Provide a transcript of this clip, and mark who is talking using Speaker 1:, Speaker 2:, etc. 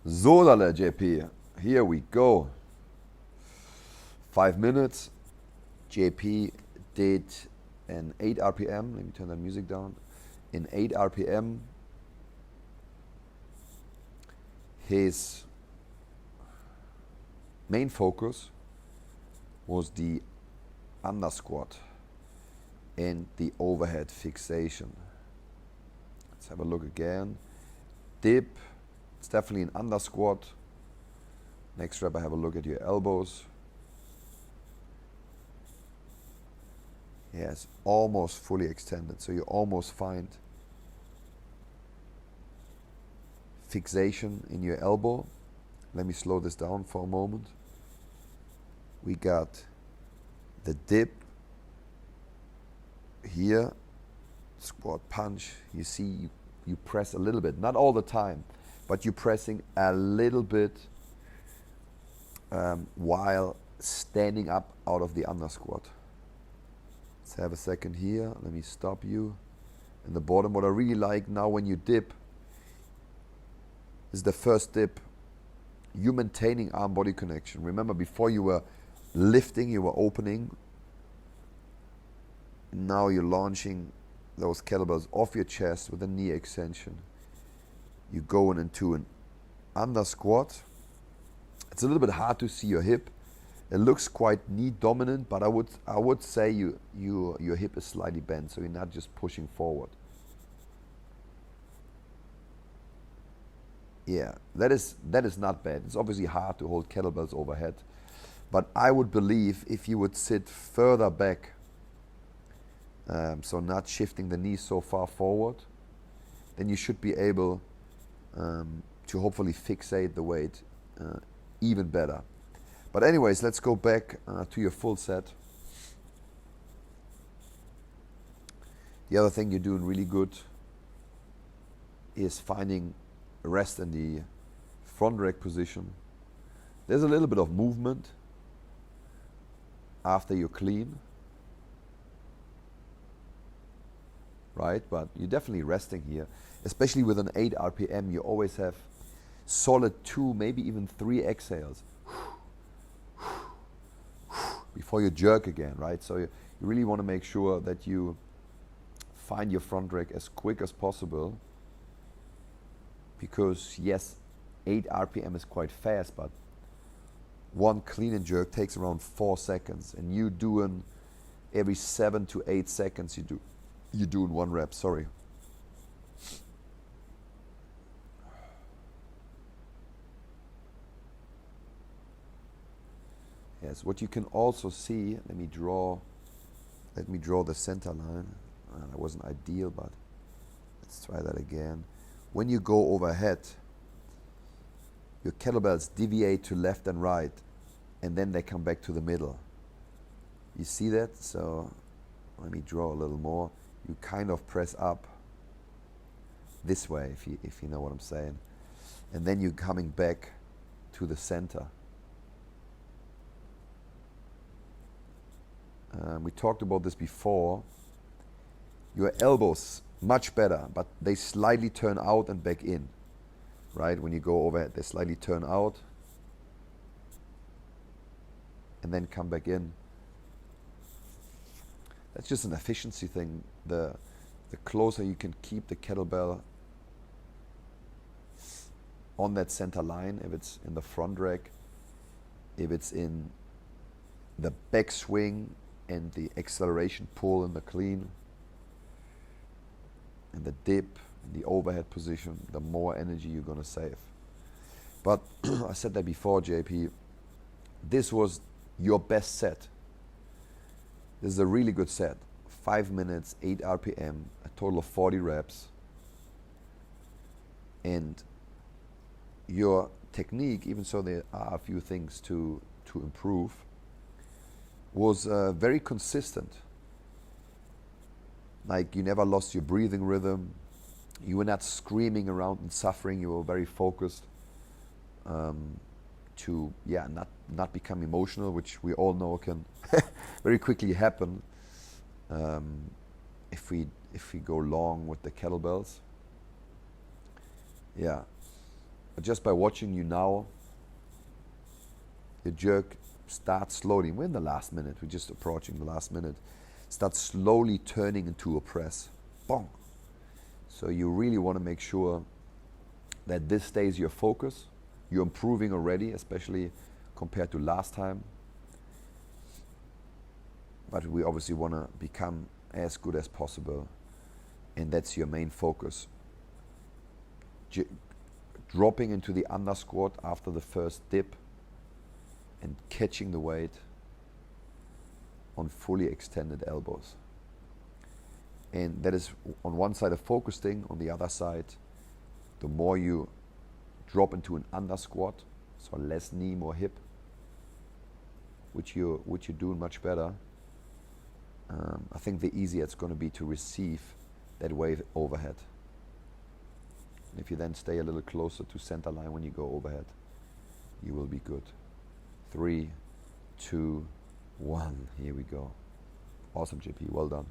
Speaker 1: So, Lala JP, here we go. 5 minutes. JP did an 8 RPM. Let me turn that music down. In 8 RPM, his main focus was the under squat and the overhead fixation. Let's have a look again. Dip, it's definitely an under squat. Next rep, I have a look at your elbows. Yes, almost fully extended, so you almost find fixation in your elbow. Let me slow this down for a moment. We got the dip here, squat punch. You see, you press a little bit, not all the time, but you're pressing a little bit while standing up out of the under squat. Let's have a second here. Let me stop you. In the bottom, what I really like now when you dip is the first dip. You're maintaining arm-body connection. Remember, before you were lifting, you were opening. Now you're launching those kettlebells off your chest with a knee extension. You're going into an under squat. It's a little bit hard to see your hip. It looks quite knee dominant, but I would say your hip is slightly bent, so you're not just pushing forward. Yeah, that is not bad. It's obviously hard to hold kettlebells overhead, but I would believe if you would sit further back, so not shifting the knees so far forward, then you should be able to hopefully fixate the weight even better. But anyways, let's go back to your full set. The other thing you're doing really good is finding rest in the front rack position. There's a little bit of movement after you're clean, right? But you're definitely resting here. Especially with an 8 RPM, you always have solid 2, maybe even 3 exhales before you jerk again, right? So you really want to make sure that you find your front rack as quick as possible, because yes, 8 RPM is quite fast, but one clean and jerk takes around 4 seconds, and you doing every 7 to 8 seconds you doing 1 rep, sorry. Yes, what you can also see, let me draw the center line. That wasn't ideal, but let's try that again. When you go overhead, your kettlebells deviate to left and right, and then they come back to the middle. You see that? So let me draw a little more. You kind of press up this way, if you know what I'm saying. And then you're coming back to the center. We talked about this before. Your elbows, much better, but they slightly turn out and back in, right? When you go overhead, they slightly turn out and then come back in. That's just an efficiency thing. The closer you can keep the kettlebell on that center line, if it's in the front rack, if it's in the back swing and the acceleration pull in the clean, and the dip, and the overhead position, the more energy you're going to save. But I said that before, JP, this was your best set. This is a really good set. 5 minutes, 8 RPM, a total of 40 reps. And your technique, even so there are a few things to improve, was very consistent. Like, you never lost your breathing rhythm. You were not screaming around and suffering. You were very focused to not become emotional, which we all know can very quickly happen if we go long with the kettlebells. Yeah. But just by watching you now, your jerk starts slowly. We're in the last minute. We're just approaching the last minute. Starts slowly turning into a press. Bong. So you really want to make sure that this stays your focus. You're improving already, especially compared to last time. But we obviously want to become as good as possible. And that's your main focus. Dropping into the under squat after the first dip and catching the weight on fully extended elbows. And that is on one side a focus thing, on the other side, the more you drop into an under squat, so less knee, more hip, which you're doing much better, I think the easier it's going to be to receive that wave overhead. And if you then stay a little closer to center line when you go overhead, you will be good. 3, 2, 1, here we go. Awesome, JP, well done.